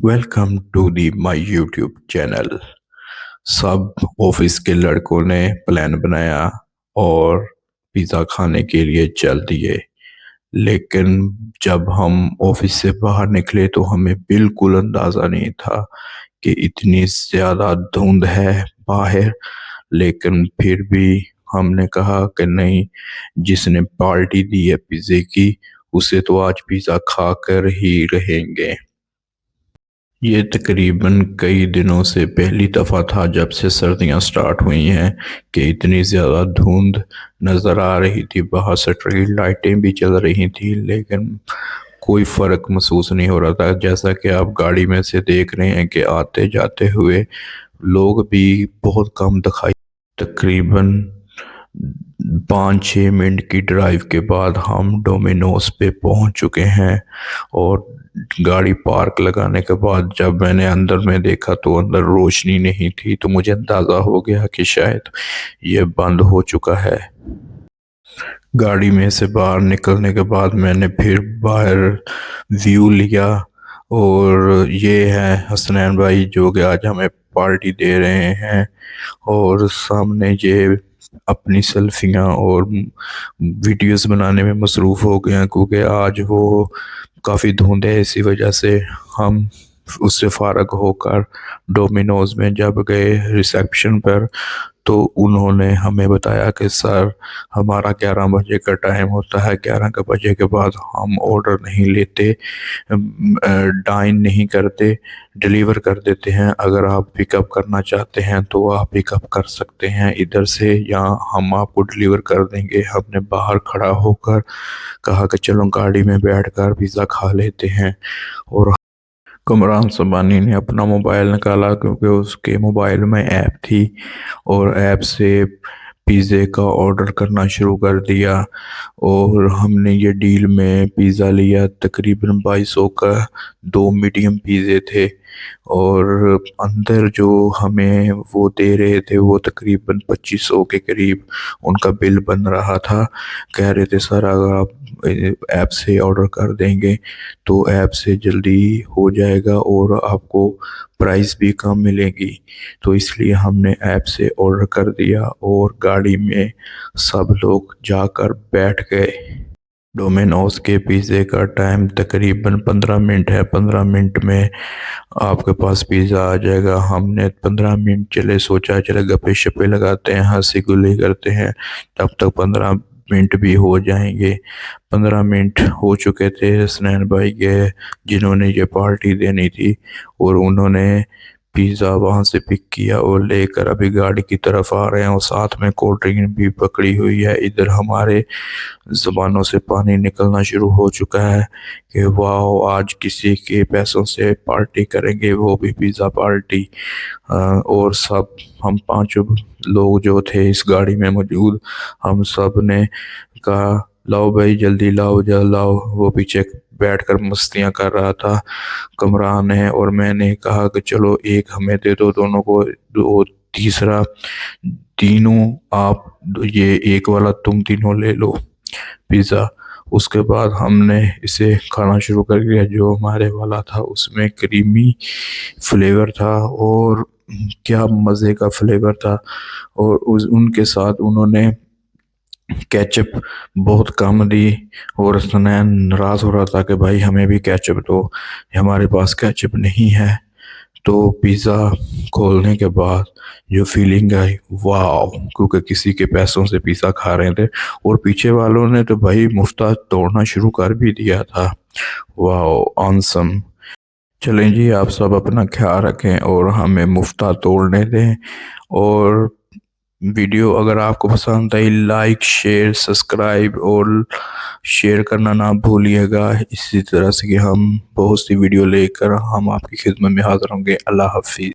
Welcome to the my YouTube channel. सब office के लड़कों ने प्लान बनाया और पिज़्ज़ा खाने के लिए चल दिए। लेकिन जब हम ऑफिस से बाहर निकले तो हमें बिल्कुल अंदाज़ा नहीं था कि इतनी ज़्यादा धुंध है बाहर। लेकिन फिर भी हमने कहा कि नहीं, जिसने पार्टी दी है पिज़्ज़े की उसे तो आज पिज़्ज़ा खाकर ही रहेंगे। ये तकरीबन कई दिनों से पहली दफ़ा था जब से सर्दियां स्टार्ट हुई हैं कि इतनी ज़्यादा धुंध नज़र आ रही थी। बाहर स्ट्रीट लाइटें भी चल रही थी लेकिन कोई फ़र्क महसूस नहीं हो रहा था। जैसा कि आप गाड़ी में से देख रहे हैं कि आते जाते हुए लोग भी बहुत कम दिखाई। तकरीबन 5-6 मिनट की ड्राइव के बाद हम डोमिनोज पे पहुंच चुके हैं। और गाड़ी पार्क लगाने के बाद जब मैंने अंदर में देखा तो अंदर रोशनी नहीं थी, तो मुझे अंदाज़ा हो गया कि शायद ये बंद हो चुका है। गाड़ी में से बाहर निकलने के बाद मैंने फिर बाहर व्यू लिया और ये है हसनैन भाई जो कि आज हमें पार्टी दे रहे हैं। और सामने ये अपनी सेल्फियाँ और वीडियोस बनाने में मसरूफ़ हो गए हैं क्योंकि आज वो काफ़ी धुंध है। इसी वजह से हम उससे फ़ारग होकर डोमिनोज़ में जब गए रिसेप्शन पर तो उन्होंने हमें बताया कि सर, हमारा 11 बजे का टाइम होता है, 11 के बजे के बाद हम ऑर्डर नहीं लेते, डाइन नहीं करते, डिलीवर कर देते हैं। अगर आप पिकअप करना चाहते हैं तो आप पिकअप कर सकते हैं इधर से, या हम आपको डिलीवर कर देंगे। हमने बाहर खड़ा होकर कहा कि चलो गाड़ी में बैठकर पिज़्ज़ा खा लेते हैं। और कमरान सुबानी ने अपना मोबाइल निकाला क्योंकि उसके मोबाइल में ऐप थी और ऐप से पिज़्ज़े का ऑर्डर करना शुरू कर दिया। और हमने ये डील में पिज़्ज़ा लिया तकरीबन 2200 का। 2 मीडियम पिज़्ज़े थे और अंदर जो हमें वो दे रहे थे वो तकरीबन 2500 के करीब उनका बिल बन रहा था। कह रहे थे सर, अगर आप ऐप से ऑर्डर कर देंगे तो ऐप से जल्दी हो जाएगा और आपको प्राइस भी कम मिलेगी। तो इसलिए हमने ऐप से ऑर्डर कर दिया और गाड़ी में सब लोग जाकर बैठ गए। डोमिनोज के पिज़्ज़े का टाइम तकरीबन 15 मिनट है। 15 मिनट में आपके पास पिज़्ज़ा आ जाएगा। हमने 15 मिनट चले सोचा चले गप्पे शप्पे लगाते हैं, हंसी गुल्ली करते हैं, तब तक 15 मिनट भी हो जाएंगे। 15 मिनट हो चुके थे हसनैन भाई के जिन्होंने ये पार्टी देनी थी, और उन्होंने पिज़्ज़ा वहाँ से पिक किया और लेकर अभी गाड़ी की तरफ आ रहे हैं और साथ में कोल्ड ड्रिंक भी पकड़ी हुई है। इधर हमारे ज़ुबानों से पानी निकलना शुरू हो चुका है कि वाह, आज किसी के पैसों से पार्टी करेंगे, वो भी पिज़्ज़ा पार्टी। और सब हम पांचों लोग जो थे इस गाड़ी में मौजूद, हम सब ने कहा लाओ भाई जल्दी लाओ, जल्दी लाओ। वो पीछे बैठकर मस्तियां कर रहा था कमरान है, और मैंने कहा कि चलो एक हमें दे दो दोनों को, दो तीसरा तीनों आप, ये एक वाला तुम तीनों ले लो पिज़्ज़ा। उसके बाद हमने इसे खाना शुरू कर दिया। जो हमारे वाला था उसमें क्रीमी फ्लेवर था और क्या मज़े का फ्लेवर था। और उनके साथ उन्होंने केचप बहुत कम दी और सुनैन नाराज़ हो रहा था कि भाई हमें भी केचप दो, हमारे पास केचप नहीं है। तो पिज़्ज़ा खोलने के बाद जो फीलिंग आई, वाह, क्योंकि किसी के पैसों से पिज़्ज़ा खा रहे थे और पीछे वालों ने तो भाई मुफ्ता तोड़ना शुरू कर भी दिया था। वाह, ऑसम। चलें जी, आप सब अपना ख्याल रखें और हमें मुफ्ता तोड़ने दें। और वीडियो अगर आपको पसंद आई, लाइक शेयर सब्सक्राइब और शेयर करना ना भूलिएगा। इसी तरह से कि हम बहुत सी वीडियो लेकर हम आपकी खिदमत में हाज़िर होंगे। अल्लाह हाफ़िज़।